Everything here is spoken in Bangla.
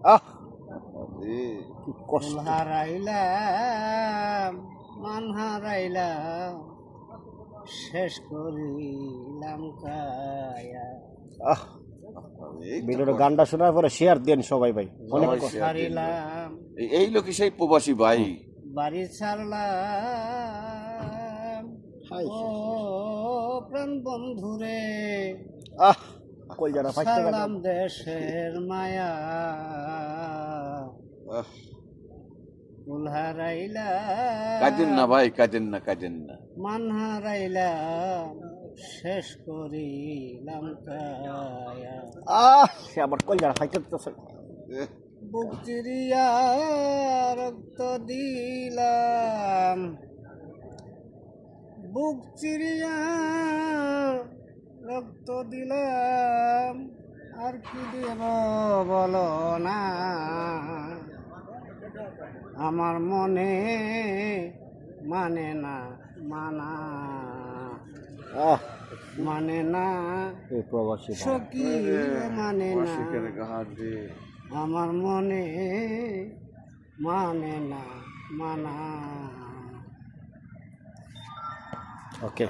আহ কি কষ্ট হারাইলাম মান হারাইলাম শেষ করিলাম কায়া আহ ভিডিওর গানটা শোনার পরে শেয়ার দেন সবাই ভাই অনেক সবাই কষ্ট। share দিন ভাই। হারিলাম এই লোকই সেই প্রবাসী ভাই। বাড়ি ছাড়লাম হাই ও প্রাণ বন্ধুরে আহ কই যারা ফাইটতে ছাড়লাম দেশের মায়া আহ, ফুল হারাইলা কাঁদেন না ভাই, কাঁদেন না। মান হারাইলাম শেষ করিলাম কায়া সে আবার কই যারা ফাইটতে এহ, বুক চিরিয়া রক্ত দিলাম বুক চিরিয়া রক্ত দিলাম আর কি দেব বলো না আমার মনে মানে না মানা আহ মানে না এই প্রবাসী ভাই। সখী মানে না আশিকের গাহার রে। আমার মনে মানে না মানা ওকে